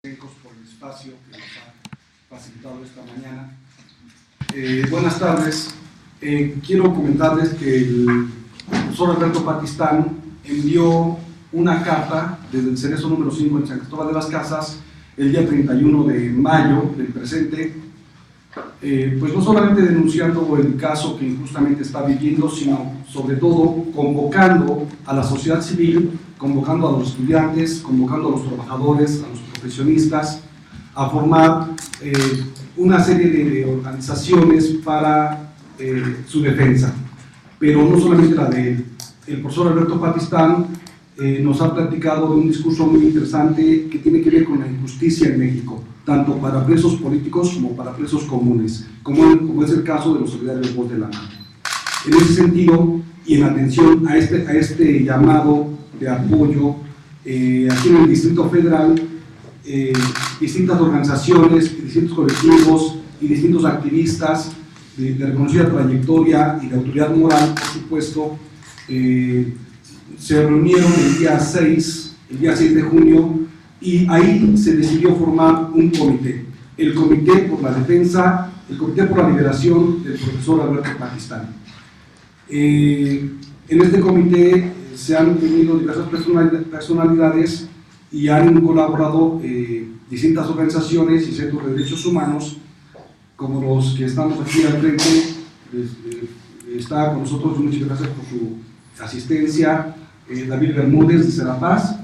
Por el espacio que nos ha facilitado esta mañana. Buenas tardes. Quiero comentarles que el profesor Alberto Patistán envió una carta desde el Cerezo número 5 en San Cristóbal de las Casas el día 31 de mayo del presente, pues no solamente denunciando el caso que injustamente está viviendo, sino sobre todo convocando a la sociedad civil, convocando a los estudiantes, convocando a los trabajadores, a los profesionistas, a formar una serie de organizaciones para su defensa. Pero no solamente la de él. El profesor Alberto Patistán nos ha platicado de un discurso muy interesante que tiene que ver con la injusticia en México, tanto para presos políticos como para presos comunes, como es el caso de los solidarios Voz de la Mano. En ese sentido, y en atención a este llamado de apoyo, aquí en el Distrito Federal, distintas organizaciones, distintos colectivos y distintos activistas de reconocida trayectoria y de autoridad moral, por supuesto, se reunieron el día 6 de junio, y ahí se decidió formar un comité, el Comité por la Defensa, el Comité por la Liberación del profesor Alberto Patistán. En este comité se han unido diversas personalidades y han colaborado distintas organizaciones y centros de derechos humanos, como los que estamos aquí al frente. Está con nosotros, muchas gracias por su asistencia, David Bermúdez de Serapaz,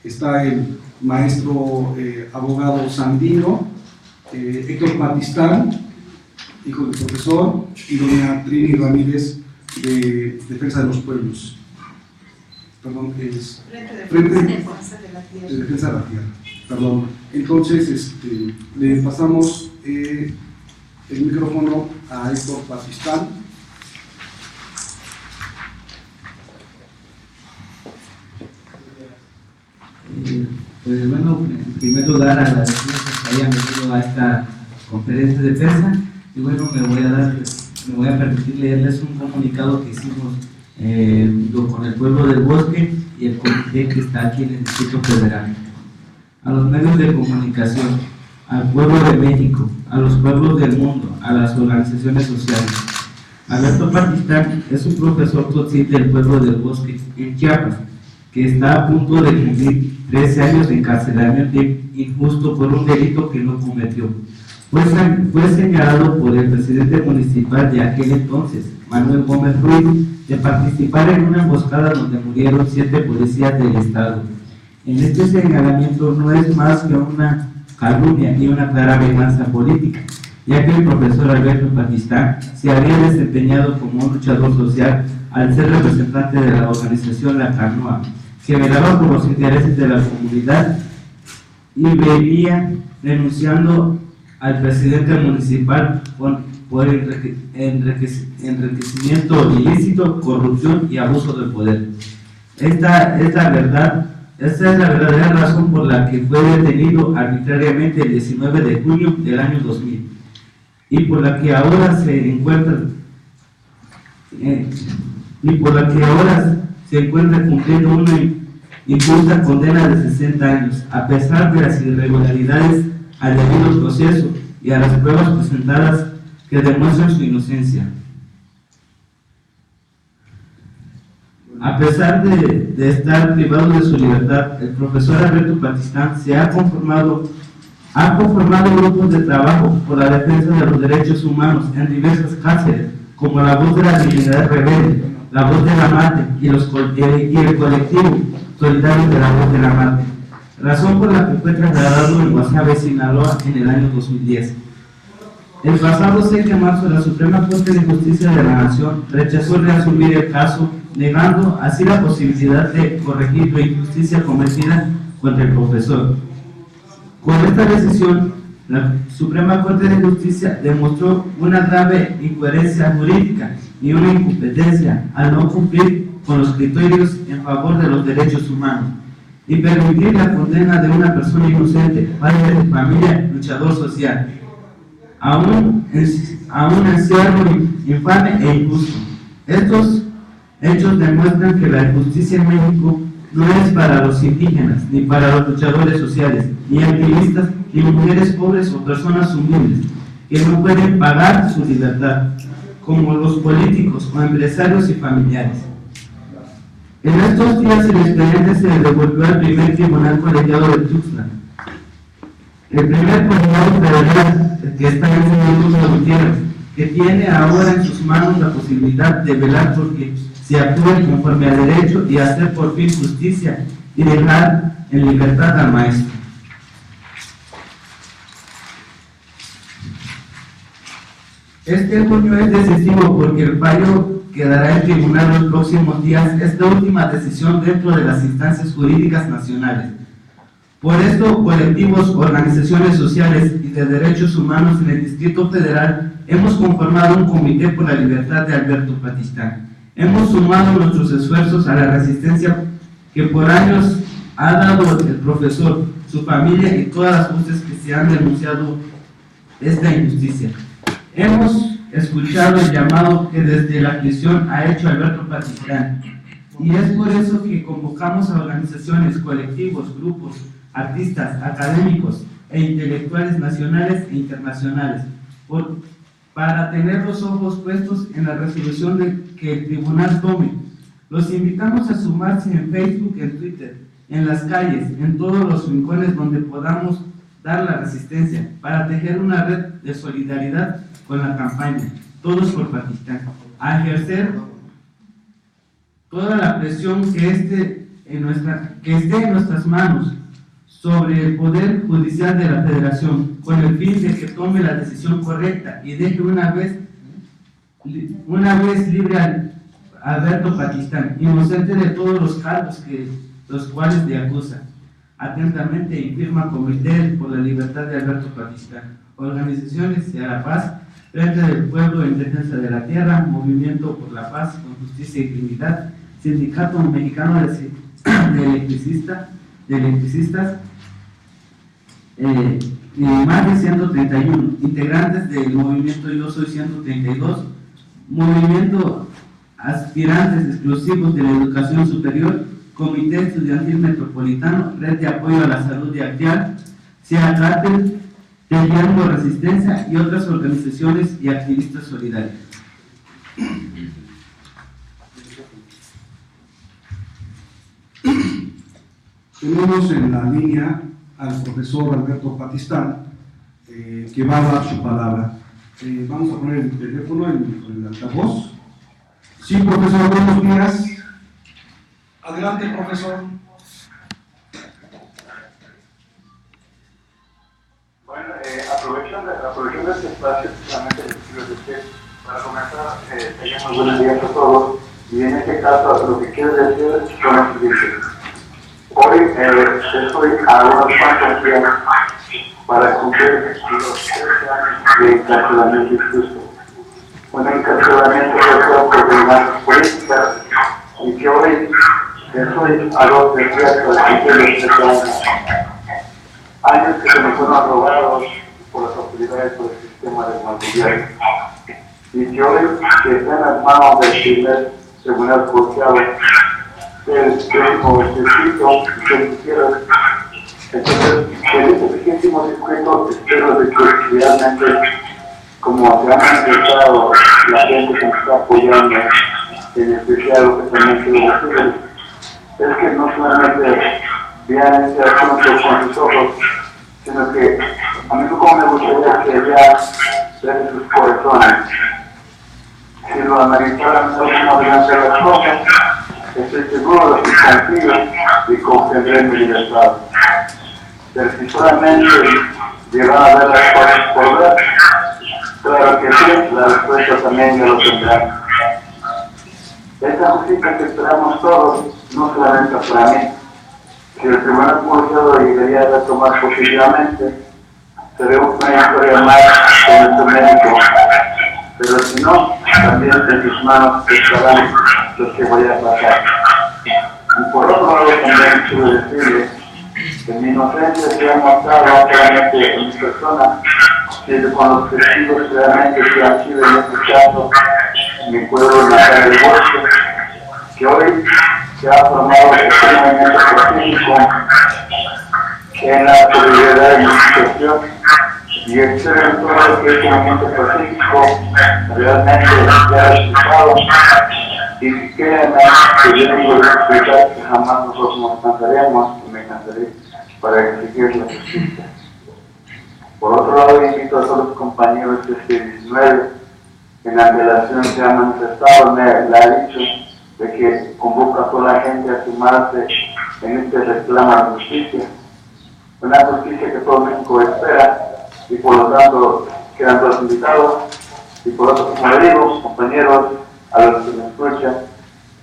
está el maestro abogado Sandino, Héctor Patistán, hijo del profesor, y doña Trini Ramírez de Defensa de los Pueblos. Perdón, es Frente de Defensa de la Tierra. Perdón. Entonces, le pasamos el micrófono a Héctor Patistán. Pues bueno, en primer lugar agradecemos que hayan venido a esta conferencia de prensa, y bueno, me voy a permitir leerles un comunicado que hicimos con el pueblo del Bosque y el comité que está aquí en el Distrito Federal. A los medios de comunicación, al pueblo de México, a los pueblos del mundo, a las organizaciones sociales. Alberto Patistán es un profesor tzotzil del pueblo del Bosque, en Chiapas, que está a punto de cumplir 13 años de encarcelamiento injusto por un delito que no cometió. Fue señalado por el presidente municipal de aquel entonces, Manuel Gómez Ruiz, de participar en una emboscada donde murieron 7 policías del Estado. En este señalamiento no es más que una calumnia y una clara venganza política, ya que el profesor Alberto Patistán se había desempeñado como un luchador social al ser representante de la organización La Canoa, que velaba por los intereses de la comunidad y venía denunciando al presidente municipal por enriquecimiento ilícito, corrupción y abuso de poder. Esta es la verdadera razón por la que fue detenido arbitrariamente el 19 de junio del año 2000 y por la que ahora se encuentra cumpliendo una injusta condena de 60 años, a pesar de las irregularidades al debido proceso y a las pruebas presentadas que demuestran su inocencia. A pesar de estar privado de su libertad, el profesor Alberto Patistán ha conformado grupos de trabajo por la defensa de los derechos humanos en diversas cárceles, como la Voz de la Dignidad Rebelde, la Voz de la Mate y el colectivo Solidarios de la Voz de la Mate, razón por la que fue trasladado en Guasave, Sinaloa, en el año 2010. El pasado 6 de marzo, la Suprema Corte de Justicia de la Nación rechazó reasumir el caso, negando así la posibilidad de corregir la injusticia cometida contra el profesor. Con esta decisión, la Suprema Corte de Justicia demostró una grave incoherencia jurídica y una incompetencia al no cumplir con los criterios en favor de los derechos humanos y permitir la condena de una persona inocente, padre de familia, luchador social, a un encierro infame e injusto. Estos hechos demuestran que la injusticia en México no es para los indígenas, ni para los luchadores sociales, ni activistas, ni mujeres pobres o personas humildes, que no pueden pagar su libertad, como los políticos o empresarios y familiares. En estos días el expediente se devolvió al primer tribunal colegiado de Tuxtla. El primer colegiado federal, que está en el señor Tuxtla Gutiérrez, que tiene ahora en sus manos la posibilidad de velar porque se actúe conforme al derecho y hacer por fin justicia y dejar en libertad al maestro. Este junio es decisivo porque el fallo que dará el tribunal los próximos días es la última decisión dentro de las instancias jurídicas nacionales. Por esto, colectivos, organizaciones sociales y de derechos humanos en el Distrito Federal hemos conformado un comité por la libertad de Alberto Patistán. Hemos sumado nuestros esfuerzos a la resistencia que por años ha dado el profesor, su familia y todas las voces que se han denunciado esta injusticia. Hemos escuchado el llamado que desde la prisión ha hecho Alberto Patistán, y es por eso que convocamos a organizaciones, colectivos, grupos, artistas, académicos e intelectuales nacionales e internacionales para tener los ojos puestos en la resolución que el tribunal tome. Los invitamos a sumarse en Facebook, en Twitter, en las calles, en todos los rincones donde podamos dar la resistencia, para tejer una red de solidaridad con la campaña Todos por Patistán, a ejercer toda la presión que esté en nuestras manos sobre el Poder Judicial de la Federación, con el fin de que tome la decisión correcta y deje una vez libre a Alberto Patistán, inocente de todos los cargos los cuales le acusan. Atentamente y firma Comité por la Libertad de Alberto Patistán. Organizaciones de la Paz, Frente del Pueblo en Defensa de la Tierra, Movimiento por la Paz con Justicia y Dignidad, Sindicato Mexicano de Electricistas, y más de 131 integrantes del movimiento Yo Soy 132, movimiento aspirantes exclusivos de la educación superior, Comité Estudiantil Metropolitano, Red de Apoyo a la Salud y Actial, CIACATEL, Tejiendo Resistencia y otras organizaciones y activistas solidarios. Tenemos en la línea al profesor Alberto Patistán, que va a dar su palabra. Vamos a poner el teléfono en el altavoz. Sí, profesor, buenos días. Adelante, profesor. Bueno, aprovechando este espacio, precisamente para comenzar, muy buenos días a todos. Y en este caso, lo que quiero decir son los siguientes. Hoy estoy a unos cuantos días para cumplir los 13 años de encarcelamiento injusto. Un encarcelamiento por demandas políticas y que hoy estoy a los días para cumplir los 13 años. Años que se me fueron robados por las autoridades por el sistema del mal gobierno. Y que hoy que están en las manos del primer tribunal juzgado del tiempo escrito que quisieron. Entonces, en este pequeño circuito espero de que realmente, como se ha manifestado la gente que me está apoyando, en especial especialmente de los jóvenes, es que no solamente vean este asunto con sus ojos, sino que a mí como me gustaría que vean desde sus corazones. Si lo analizaran no como deben ser las cosas, estoy seguro de que confío y comprenderé mi libertad. Pero si solamente llegan a ver las cosas por ver, claro que sí, la respuesta también ya lo tendrán. Esta justicia que esperamos todos, no solamente para mí, si el tribunal juzgado debería de tomar positivamente, sería una historia más con nuestro médico. Pero si no, también en sus manos estarán los que voy a pasar. Y por otro lado, también quiero decirle que mi inocencia se ha mostrado claramente en mi persona, desde con los testigos realmente que han sido en este caso, mi pueblo natal del bosque, que hoy se ha formado un movimiento político en la solidaridad de la institución, y espero todo lo que este movimiento pacífico realmente sea resultado, y créanme que yo digo que jamás nosotros nos cansaremos, y me cansaré, para exigir la justicia. Por otro lado, invito a todos los compañeros que este 19 en la relación se ha manifestado, me ha dicho de que convoca a toda la gente a sumarse en este reclamo de justicia. Una justicia que todo México espera, y por lo tanto quedan todos invitados. Y por otro, como le digo, compañeros, a los que me escuchan,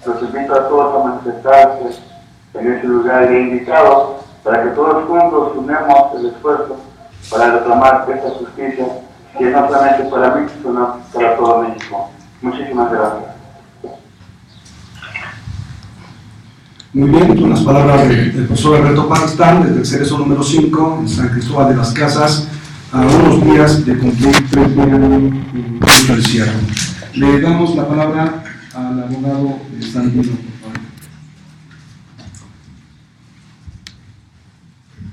los invito a todos a manifestarse en ese lugar indicado, para que todos juntos unamos el esfuerzo para reclamar esta justicia, que no solamente para mí, sino para todo México. Muchísimas gracias. Muy bien, con las palabras del profesor Alberto Pakistán, desde el Cerezo número 5, en San Cristóbal de las Casas, a unos días de cumplir 3 años del cierre. Le damos la palabra al abogado Sandino, por favor.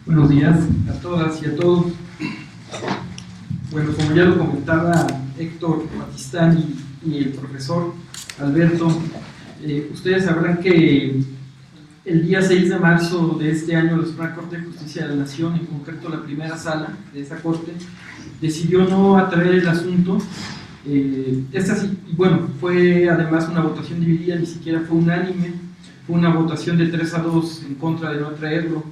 Buenos días a todas y a todos. Bueno, como ya lo comentaba Héctor Pakistán y el profesor Alberto, ustedes sabrán que el día 6 de marzo de este año la Suprema Corte de Justicia de la Nación, en concreto la primera sala de esa corte, decidió no atraer el asunto. Bueno, fue además una votación dividida, ni siquiera fue unánime, fue una votación de 3-2 en contra de no atraerlo.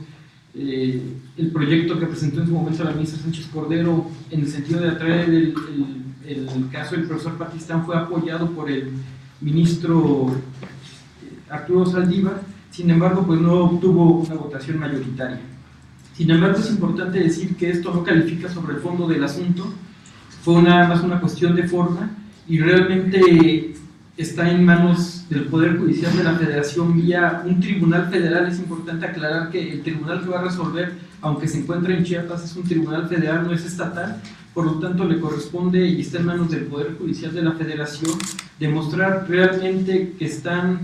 El proyecto que presentó en su momento la ministra Sánchez Cordero en el sentido de atraer el caso del profesor Pakistán fue apoyado por el ministro Arturo Saldívar. Sin embargo, pues no obtuvo una votación mayoritaria. Sin embargo, es importante decir que esto no califica sobre el fondo del asunto, fue nada más una cuestión de forma, y realmente está en manos del Poder Judicial de la Federación vía un tribunal federal. Es importante aclarar que el tribunal que va a resolver, aunque se encuentra en Chiapas, es un tribunal federal, no es estatal, por lo tanto le corresponde y está en manos del Poder Judicial de la Federación demostrar realmente que están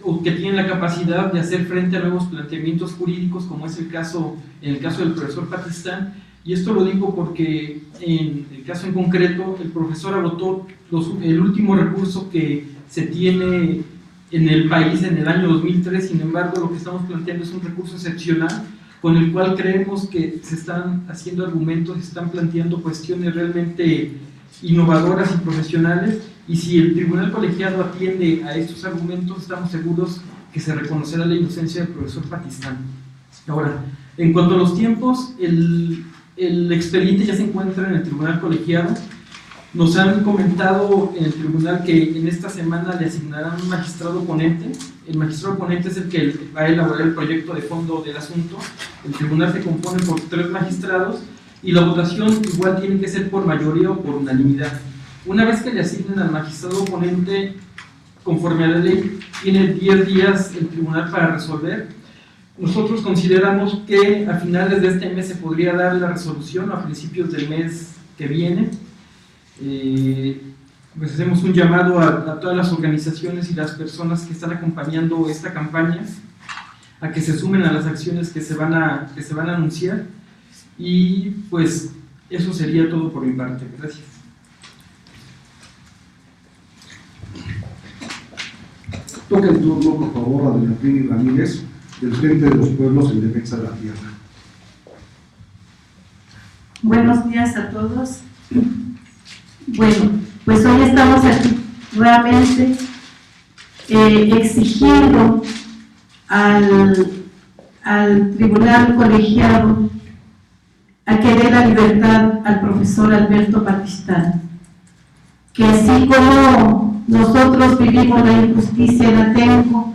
o que tienen la capacidad de hacer frente a nuevos planteamientos jurídicos, como es el caso del profesor Pakistán. Y esto lo digo porque en el caso en concreto el profesor agotó el último recurso que se tiene en el país en el año 2003. Sin embargo, lo que estamos planteando es un recurso excepcional con el cual creemos que se están haciendo argumentos, se están planteando cuestiones realmente innovadoras y profesionales, y si el tribunal colegiado atiende a estos argumentos, estamos seguros que se reconocerá la inocencia del profesor Pakistán. Ahora, en cuanto a los tiempos, el expediente ya se encuentra en el tribunal colegiado. Nos han comentado en el tribunal que en esta semana le asignarán un magistrado ponente. El magistrado ponente es el que va a elaborar el proyecto de fondo del asunto. El tribunal se compone por 3 magistrados y la votación igual tiene que ser por mayoría o por unanimidad. Una vez que le asignen al magistrado ponente, conforme a la ley, tiene 10 días el tribunal para resolver. Nosotros consideramos que a finales de este mes se podría dar la resolución, o a principios del mes que viene. Pues hacemos un llamado a todas las organizaciones y las personas que están acompañando esta campaña a que se sumen a las acciones que se van a anunciar, y pues eso sería todo por mi parte. Gracias. Toca el turno, por favor, a doña Pini Ramírez, del Frente de los Pueblos en Defensa de la Tierra. Buenos días a todos. Bueno, pues hoy estamos aquí nuevamente exigiendo al tribunal colegiado a que dé la libertad al profesor Alberto Pakistán, que así como nosotros vivimos la injusticia en Atenco,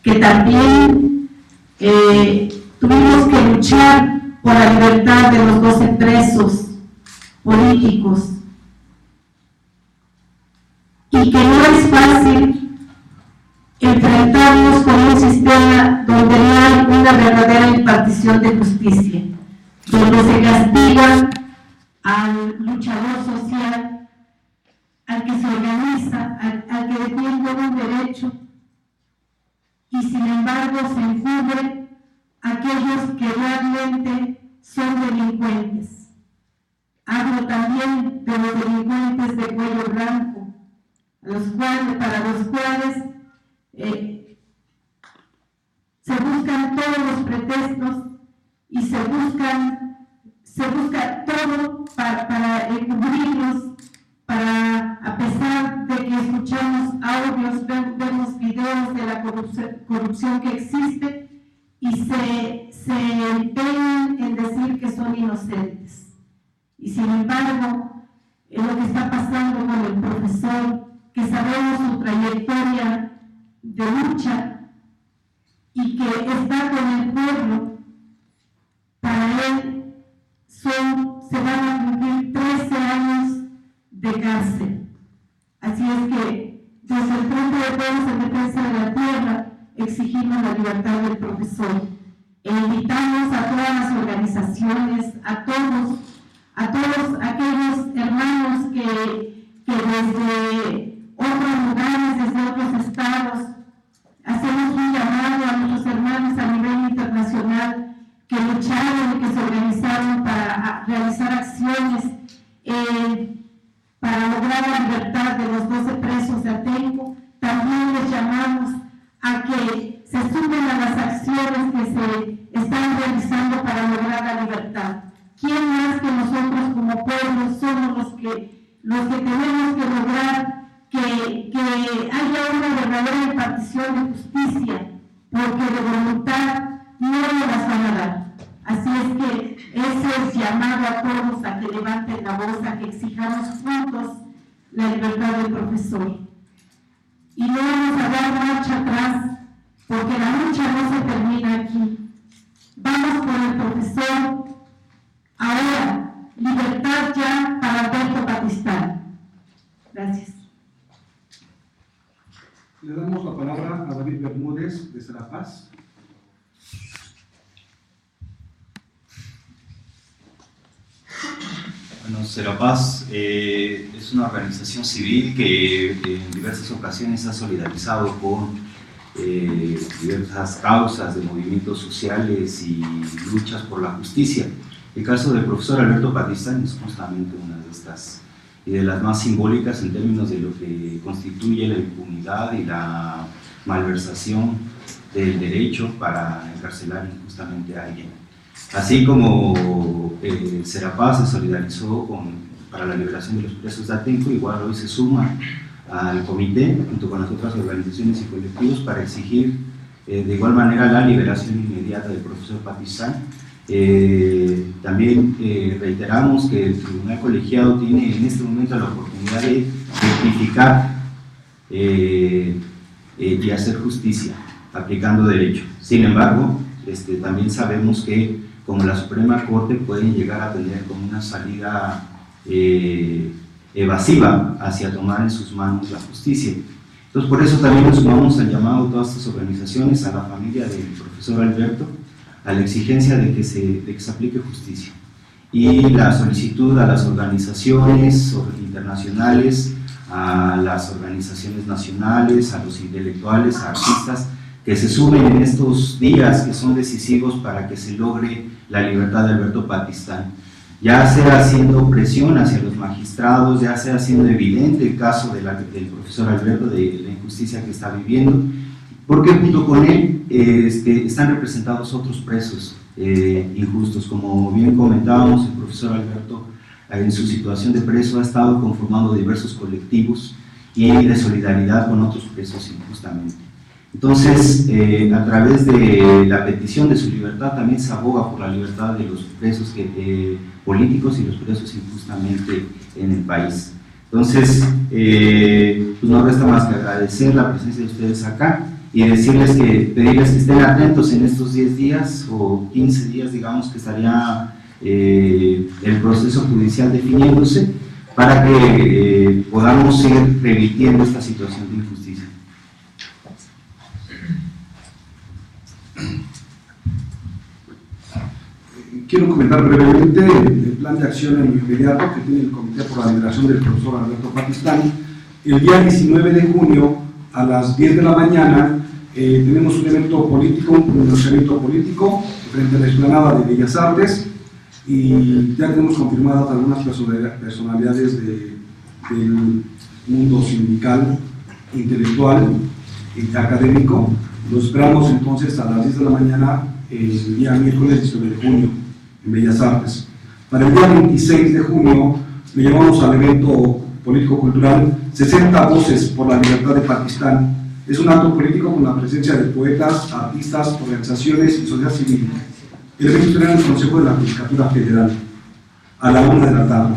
que también tuvimos que luchar por la libertad de los 12 presos políticos, y que no es fácil enfrentarnos con un sistema donde no hay una verdadera impartición de justicia, donde se castiga al luchador social, al que se organiza, al que defiende un derecho, y sin embargo se encubre a aquellos que realmente son delincuentes. Hablo también de los delincuentes de cuello blanco, para los cuales se buscan todos los pretextos y se busca todo para encubrirlos, a pesar de que escuchamos audios, vemos videos de la corrupción que existe y se empeñan en decir que son inocentes. Y sin embargo, lo que está pasando con el profesor, que sabemos su trayectoria de lucha y que está con el pueblo, para él se van a cumplir 13 años de cárcel. Así es que desde el Frente de Pueblos en Defensa de la Tierra exigimos la libertad del profesor e invitamos a todas las organizaciones, a todos aquellos hermanos que desde otros lugares, desde otros estados, hacemos un llamado a nuestros hermanos a nivel internacional que lucharon y que se organizaron para realizar acciones para lograr la libertad de los 12 presos de Atenco. También les llamamos a que se sumen a las acciones que se están realizando para lograr la libertad. ¿Quién más que nosotros como pueblo somos los que tenemos que lograr que haya una verdadera impartición de justicia? Porque de voluntad no nos las van a dar. Así es que ese es llamado a todos a que levanten la voz, a que exijamos juntos la libertad del profesor. Y no vamos a dar marcha atrás, porque la lucha no se termina aquí. Vamos por el profesor. Ahora, libertad ya para Alberto Patistán. Gracias. Le damos la palabra a David Bermúdez de Serapaz. Bueno, Serapaz es una organización civil que en diversas ocasiones ha solidarizado con diversas causas de movimientos sociales y luchas por la justicia. El caso del profesor Alberto Patistán es justamente una de estas y de las más simbólicas en términos de lo que constituye la impunidad y la malversación del derecho para encarcelar injustamente a alguien. Así como Serapaz se solidarizó para la liberación de los presos de Atenco, igual hoy se suma al comité junto con las otras organizaciones y colectivos para exigir de igual manera la liberación inmediata del profesor Patistán. También reiteramos que el tribunal colegiado tiene en este momento la oportunidad de rectificar y hacer justicia aplicando derecho. Sin embargo, también sabemos que como la Suprema Corte pueden llegar a tener como una salida evasiva hacia tomar en sus manos la justicia. Entonces por eso también nos sumamos al llamado de todas estas organizaciones, a la familia del profesor Alberto, a la exigencia de que se aplique justicia y la solicitud a las organizaciones internacionales, a las organizaciones nacionales, a los intelectuales, a artistas, que se sumen en estos días que son decisivos para que se logre la libertad de Alberto Patistán, ya sea haciendo presión hacia los magistrados, ya sea haciendo evidente el caso del profesor Alberto, de la injusticia que está viviendo, porque junto con él están representados otros presos injustos. Como bien comentábamos, el profesor Alberto en su situación de preso ha estado conformando diversos colectivos y de solidaridad con otros presos injustamente. Entonces, a través de la petición de su libertad, también se aboga por la libertad de los presos políticos y los presos injustamente en el país. Entonces, pues no resta más que agradecer la presencia de ustedes acá y pedirles que estén atentos en estos 10 días o 15 días, digamos, que estaría el proceso judicial definiéndose para que podamos ir revirtiendo esta situación de injusticia. Quiero comentar brevemente el plan de acción inmediato que tiene el Comité por la Liberación del profesor Alberto Patistán. El día 19 de junio a las 10 de la mañana tenemos un evento político, un pronunciamiento político frente a la explanada de Bellas Artes, y ya tenemos confirmadas algunas personalidades del mundo sindical, intelectual y académico. Los esperamos entonces a las 10 de la mañana el día miércoles 19 de junio en Bellas Artes. Para el día 26 de junio le llamamos al evento político-cultural 60 Voces por la Libertad de Pakistán. Es un acto político con la presencia de poetas, artistas, organizaciones y sociedad civil. El evento será en el Consejo de la Judicatura Federal a la 1 de la tarde.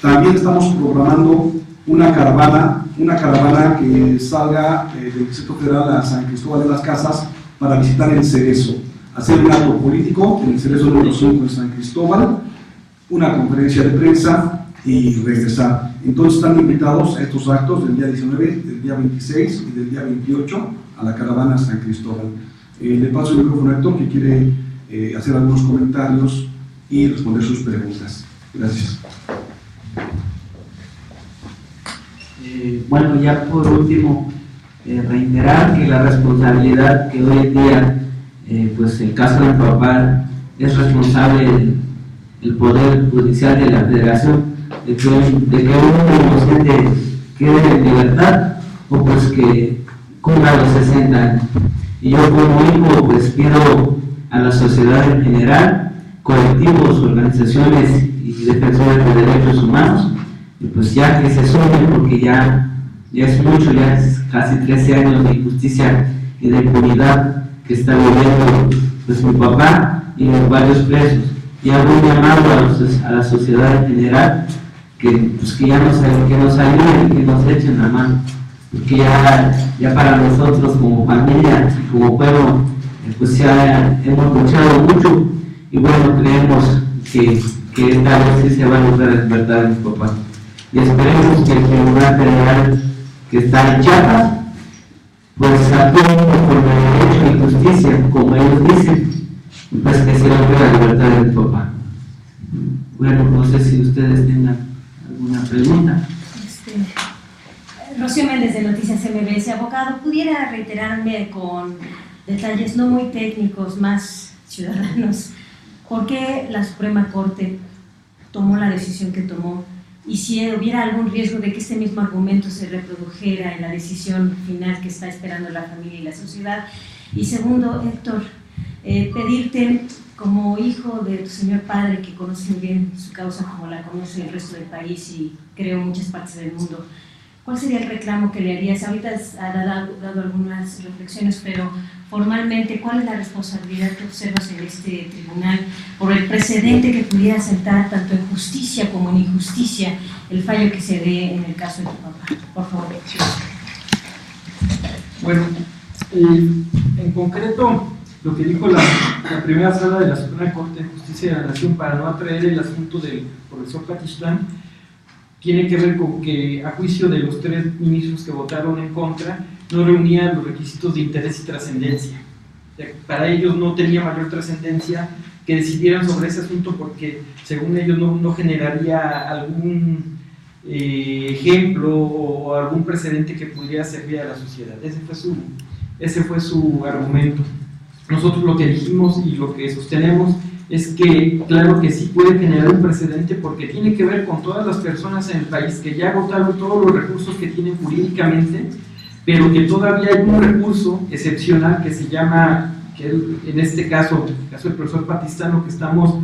También estamos programando una caravana que salga del Distrito Federal a San Cristóbal de las Casas para visitar el Cerezo, hacer un acto político en el Cerezo número 5 de San Cristóbal, una conferencia de prensa y regresar. Entonces están invitados a estos actos del día 19, del día 26 y del día 28 a la caravana San Cristóbal. Le paso el micrófono a Héctor, que quiere hacer algunos comentarios y responder sus preguntas. Gracias. Bueno, ya por último, reiterar que la responsabilidad que hoy en día, pues el caso de mi papá, es responsable el Poder Judicial de la Federación de que un inocente quede en libertad o pues que cumpla los 60 años. Y yo como hijo pues pido a la sociedad en general, colectivos, organizaciones y defensores de derechos humanos, y pues ya que se sumen, porque ya es mucho, ya es casi 13 años de injusticia y de impunidad que está viviendo pues mi papá y los varios presos. Y hago un llamado a la sociedad en general que ya nos ayuden, que nos echen la mano, porque ya para nosotros como familia y como pueblo pues ya hemos luchado mucho, y bueno, creemos que esta vez sí se va a lograr la libertad de mi papá. Y esperemos que el Tribunal Federal que está en Chiapas pues actúe conforme a derecho y justicia, como ellos dicen, y pues que se logre la libertad de mi papá. Bueno, no sé si ustedes tengan alguna pregunta. Rocío Méndez de Noticias MBS. Abogado, ¿pudiera reiterarme con detalles no muy técnicos, más ciudadanos, por qué la Suprema Corte tomó la decisión que tomó? Y si hubiera algún riesgo de que este mismo argumento se reprodujera en la decisión final que está esperando la familia y la sociedad. Y segundo, Héctor, pedirte, como hijo de tu señor padre, que conoce muy bien su causa como la conoce el resto del país y creo muchas partes del mundo, ¿cuál sería el reclamo que le harías? Ahorita has dado algunas reflexiones, pero formalmente, ¿cuál es la responsabilidad que observas en este tribunal por el precedente que pudiera sentar tanto en justicia como en injusticia el fallo que se dé en el caso de tu papá? Por favor. Bueno, en concreto, lo que dijo la primera sala de la Suprema Corte de Justicia de la Nación para no atraer el asunto del profesor Patistán tiene que ver con que, a juicio de los 3 ministros que votaron en contra, no reunían los requisitos de interés y trascendencia. Para ellos no tenía mayor trascendencia que decidieran sobre ese asunto porque, según ellos, no generaría algún ejemplo o algún precedente que pudiera servir a la sociedad. Ese fue su argumento. Nosotros lo que dijimos y lo que sostenemos es que, claro que sí puede generar un precedente porque tiene que ver con todas las personas en el país que ya agotaron todos los recursos que tienen jurídicamente, pero que todavía hay un recurso excepcional que se llama, que en este caso, el caso del profesor Patistán, lo que estamos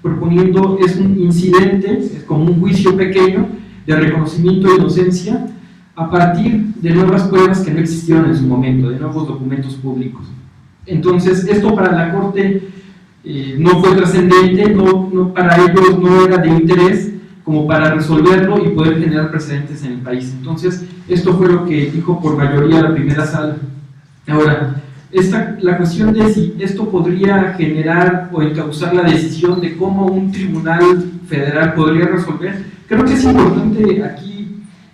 proponiendo es un incidente, es como un juicio pequeño de reconocimiento de inocencia a partir de nuevas pruebas que no existieron en su momento, de nuevos documentos públicos. Entonces, esto para la Corte no fue trascendente, para ellos no era de interés como para resolverlo y poder generar precedentes en el país. Entonces, esto fue lo que dijo por mayoría la primera sala. Ahora, la cuestión de si esto podría generar o encauzar la decisión de cómo un tribunal federal podría resolver, creo que es importante aquí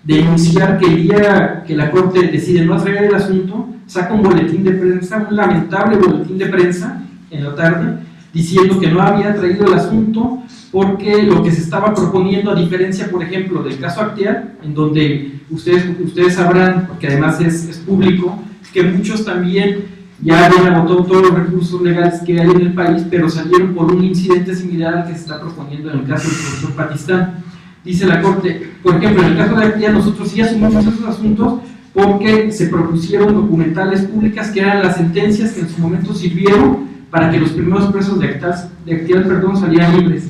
denunciar que el día que la Corte decide no atraer el asunto, saca un boletín de prensa, un lamentable boletín de prensa en la tarde, diciendo que no había traído el asunto porque lo que se estaba proponiendo, a diferencia, por ejemplo, del caso Acteal, en donde ustedes sabrán, porque además es público, que muchos también ya habían agotado todos los recursos legales que hay en el país, pero salieron por un incidente similar al que se está proponiendo en el caso del profesor Patistán. Dice la Corte, por ejemplo, en el caso de Actea, nosotros sí asumimos esos asuntos porque se propusieron documentales públicas que eran las sentencias que en su momento sirvieron para que los primeros presos de Actea salieran libres.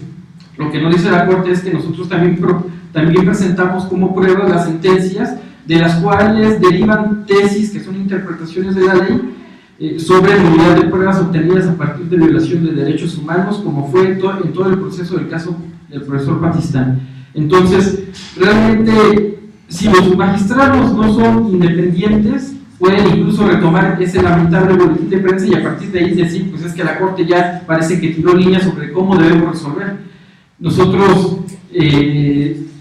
Lo que no dice la Corte es que nosotros también presentamos como prueba las sentencias de las cuales derivan tesis que son interpretaciones de la ley sobre nulidad de pruebas obtenidas a partir de violación de derechos humanos, como fue en todo el proceso del caso del profesor Patistán. Entonces, realmente, si los magistrados no son independientes, pueden incluso retomar ese lamentable boletín de prensa y a partir de ahí decir, pues es que la Corte ya parece que tiró líneas sobre cómo debemos resolver. Nosotros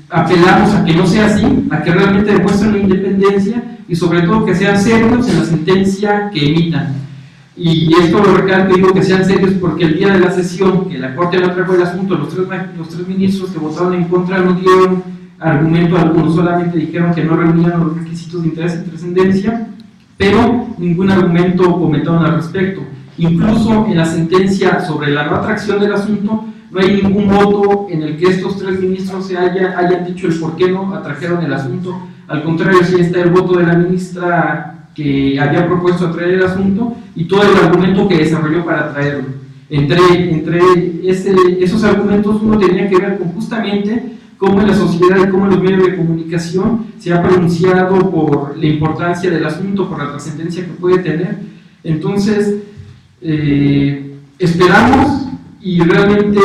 apelamos a que no sea así, a que realmente demuestren la independencia y sobre todo que sean serios en la sentencia que emitan. Y esto lo recalco, digo que sean serios porque el día de la sesión, que la Corte no trajo el asunto, los tres ministros que votaron en contra no dieron argumento alguno, solamente dijeron que no reunían los requisitos de interés y trascendencia, pero ningún argumento comentaron al respecto. Incluso en la sentencia sobre la no atracción del asunto, no hay ningún voto en el que estos tres ministros hayan dicho el por qué no atrajeron el asunto. Al contrario, sí está el voto de la ministra que había propuesto atraer el asunto y todo el argumento que desarrolló para traerlo. Entre esos argumentos uno tenía que ver con justamente cómo en la sociedad y cómo en los medios de comunicación se ha pronunciado por la importancia del asunto, por la trascendencia que puede tener. Entonces, esperamos y realmente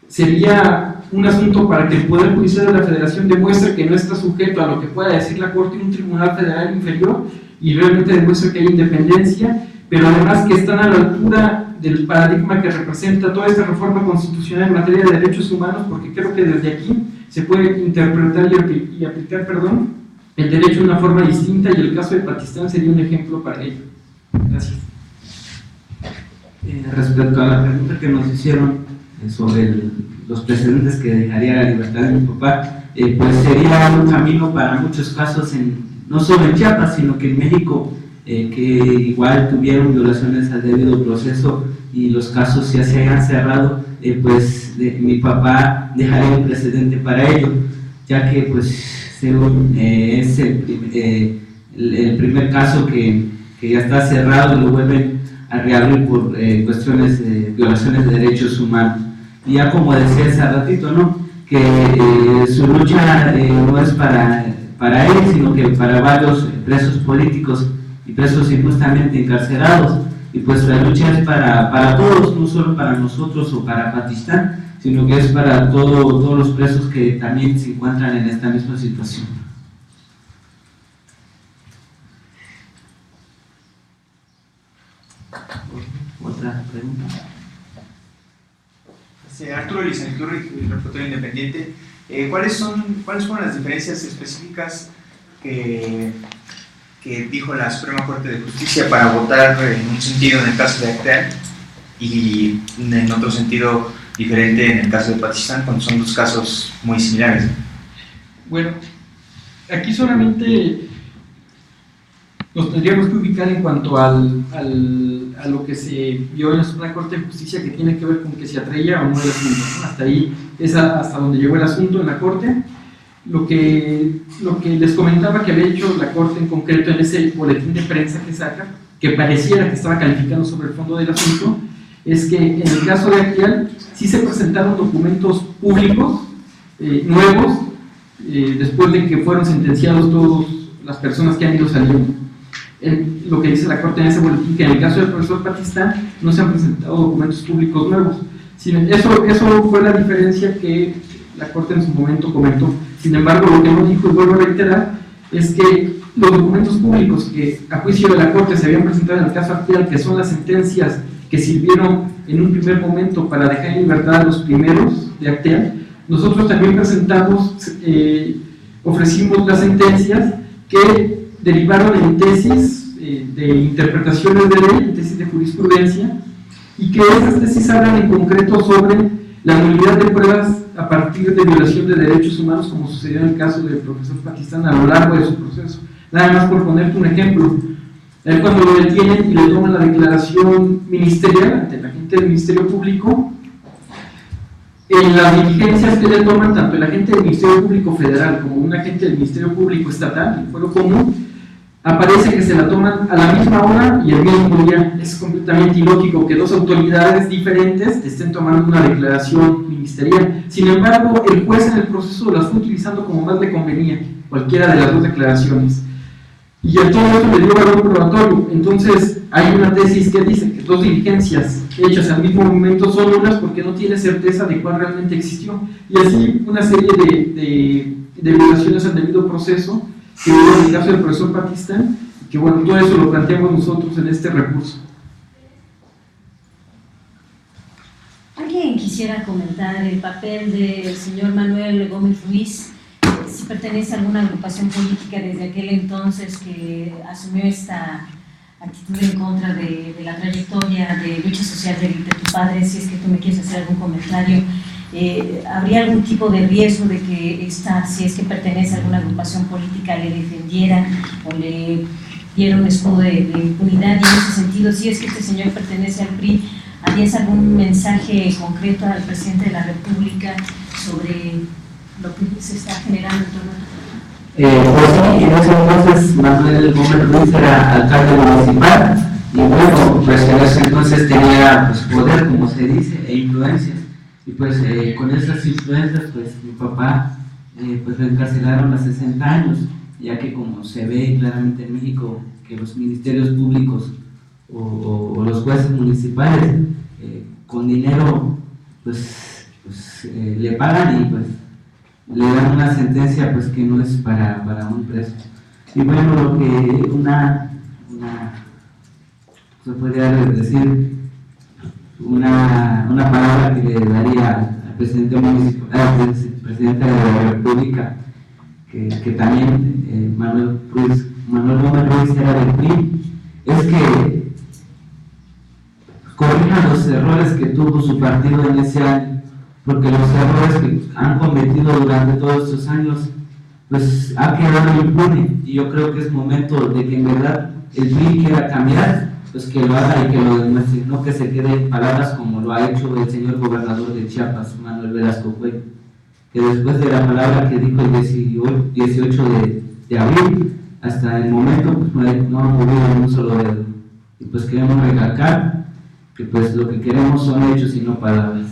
sería un asunto para que el Poder Judicial de la Federación demuestre que no está sujeto a lo que pueda decir la Corte y un tribunal federal inferior y realmente demuestre que hay independencia, pero además que están a la altura del paradigma que representa toda esta reforma constitucional en materia de derechos humanos, porque creo que desde aquí se puede interpretar y aplicar el derecho de una forma distinta y el caso de Patistán sería un ejemplo para ello. Gracias. Respecto a la pregunta que nos hicieron sobre los precedentes que dejaría la libertad de mi papá, pues sería un camino para muchos casos, no solo en Chiapas, sino que en México, que igual tuvieron violaciones al debido proceso y los casos ya se hayan cerrado, pues mi papá dejaría un precedente para ello, ya que pues según es el primer caso que ya está cerrado y lo vuelven a reabrir por cuestiones de violaciones de derechos humanos. Y ya como decía hace ratito, ¿no?, que su lucha no es para él, sino que para varios presos políticos y presos injustamente encarcelados, y pues la lucha es para todos, no solo para nosotros o para Patistán, sino que es para todos los presos que también se encuentran en esta misma situación. ¿Otra pregunta? Arturo Licenciatura y reportero independiente, ¿cuáles fueron las diferencias específicas que dijo la Suprema Corte de Justicia para votar en un sentido en el caso de Actea y en otro sentido diferente en el caso de Patistán, cuando son dos casos muy similares? Bueno, aquí solamente nos tendríamos que ubicar en cuanto a lo que se vio en la Suprema Corte de Justicia, que tiene que ver con que se atraía o no el asunto, ¿no? Hasta ahí es hasta donde llegó el asunto en la Corte. Lo que les comentaba que había hecho la Corte en concreto en ese boletín de prensa que saca, que pareciera que estaba calificando sobre el fondo del asunto, es que en el caso de Acteal sí se presentaron documentos públicos nuevos después de que fueron sentenciados todas las personas que han ido saliendo. Lo que dice la Corte en ese boletín, que en el caso del profesor Patistán no se han presentado documentos públicos nuevos. Eso fue la diferencia que la Corte en su momento comentó. Sin embargo, lo que no dijo, y vuelvo a reiterar, es que los documentos públicos que a juicio de la Corte se habían presentado en el caso Acteal, que son las sentencias que sirvieron en un primer momento para dejar en libertad a los primeros de Acteal, nosotros también ofrecimos las sentencias que derivaron en tesis de interpretaciones de ley, en tesis de jurisprudencia, y que esas tesis hablan en concreto sobre la nulidad de pruebas a partir de violación de derechos humanos, como sucedió en el caso del profesor Patistán a lo largo de su proceso. Nada más por ponerte un ejemplo, él cuando lo detienen y le toman la declaración ministerial ante la gente del Ministerio Público, en las diligencias que le toman tanto el agente del Ministerio Público Federal como un agente del Ministerio Público Estatal, el fuero común, aparece que se la toman a la misma hora y el mismo día. Es completamente ilógico que dos autoridades diferentes estén tomando una declaración ministerial. Sin embargo, el juez en el proceso las fue utilizando como más le convenía, cualquiera de las dos declaraciones. Y a todo eso le dio valor probatorio. Entonces, hay una tesis que dice que dos diligencias hechas al mismo momento son nulas porque no tiene certeza de cuál realmente existió. Y así una serie de violaciones al debido proceso que hubo en el caso del profesor Pakistán, que bueno, todo eso lo planteamos nosotros en este recurso. ¿Alguien quisiera comentar el papel del señor Manuel Gómez Ruiz? Si pertenece a alguna agrupación política desde aquel entonces que asumió esta actitud en contra de la trayectoria de lucha social de tu padre, si es que tú me quieres hacer algún comentario. ¿Habría algún tipo de riesgo de que si es que pertenece a alguna agrupación política, le defendiera o le diera un escudo de impunidad? Y en ese sentido, si es que este señor pertenece al PRI, ¿harías algún mensaje concreto al presidente de la República sobre lo que se está generando en torno a tu pues sí, en ese entonces Manuel Gómez Ruiz era alcalde municipal y bueno, pues en ese entonces tenía pues, poder, como se dice, e influencias. Y pues con esas influencias, pues mi papá pues lo encarcelaron a 60 años, ya que como se ve claramente en México, que los ministerios públicos o los jueces municipales con dinero pues le pagan y pues le dan una sentencia pues que no es para un preso. Y bueno, lo que se podría decir, una palabra que le daría al presidente municipal, al presidente de la República, que también Manuel Gómez Ruiz era del PRI, es que corrija los errores que tuvo su partido en ese año, porque los errores que han cometido durante todos estos años pues ha quedado impune, y yo creo que es momento de que en verdad el PRI quiera cambiar, pues que lo haga y que lo demuestre, no que se quede en palabras como lo ha hecho el señor gobernador de Chiapas, Manuel Velasco Cuello, que después de la palabra que dijo el 18 de abril hasta el momento pues no ha movido ni un solo dedo. Y pues queremos recalcar que pues lo que queremos son hechos y no palabras.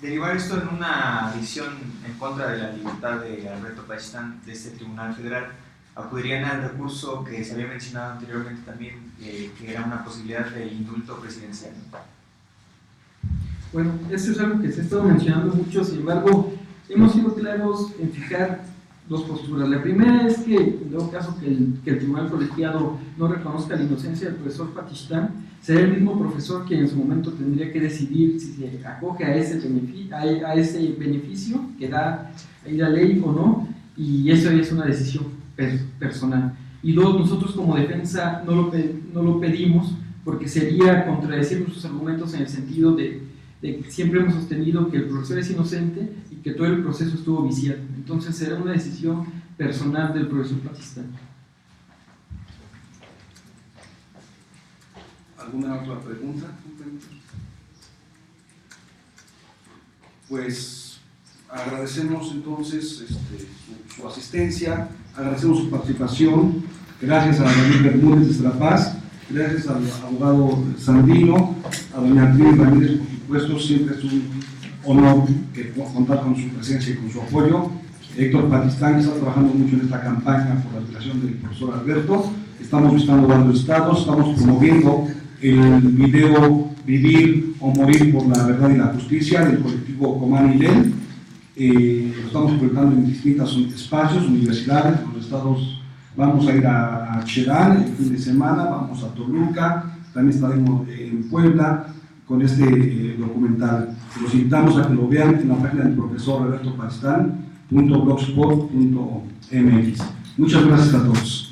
Derivar esto en una decisión en contra de la libertad de Alberto Pakistán de este Tribunal Federal, acudirían al recurso que se había mencionado anteriormente también, que era una posibilidad de indulto presidencial. Bueno, eso es algo que se ha estado mencionando mucho, sin embargo, hemos sido claros en fijar dos posturas. La primera es que, en todo caso, que el tribunal colegiado no reconozca la inocencia del profesor Pakistán, será el mismo profesor quien en su momento tendría que decidir si se acoge a ese beneficio que da ahí la ley o no, y eso es una decisión personal. Y dos, nosotros como defensa no lo pedimos porque sería contradecir nuestros argumentos en el sentido de que siempre hemos sostenido que el profesor es inocente y que todo el proceso estuvo viciado. Entonces será una decisión personal del profesor Pakistán. ¿Alguna otra pregunta? Pues agradecemos entonces su asistencia, agradecemos su participación, gracias a Daniel Bermúdez de La Paz, gracias al abogado Sandino, a doña Trini Ramírez, por supuesto, siempre es un honor contar con su presencia y con su apoyo. Héctor Pakistán está trabajando mucho en esta campaña por la liberación del profesor Alberto. Estamos visitando varios estados, estamos promoviendo el video Vivir o Morir por la Verdad y la Justicia del colectivo Comán y Lel. Lo estamos publicando en distintos espacios, universidades, en los estados. Vamos a ir a Cherán el fin de semana, vamos a Toluca, también estaremos en Puebla con este documental. Los invitamos a que lo vean en la página del profesor Alberto Pakistán.blogspot.mx. Muchas gracias a todos.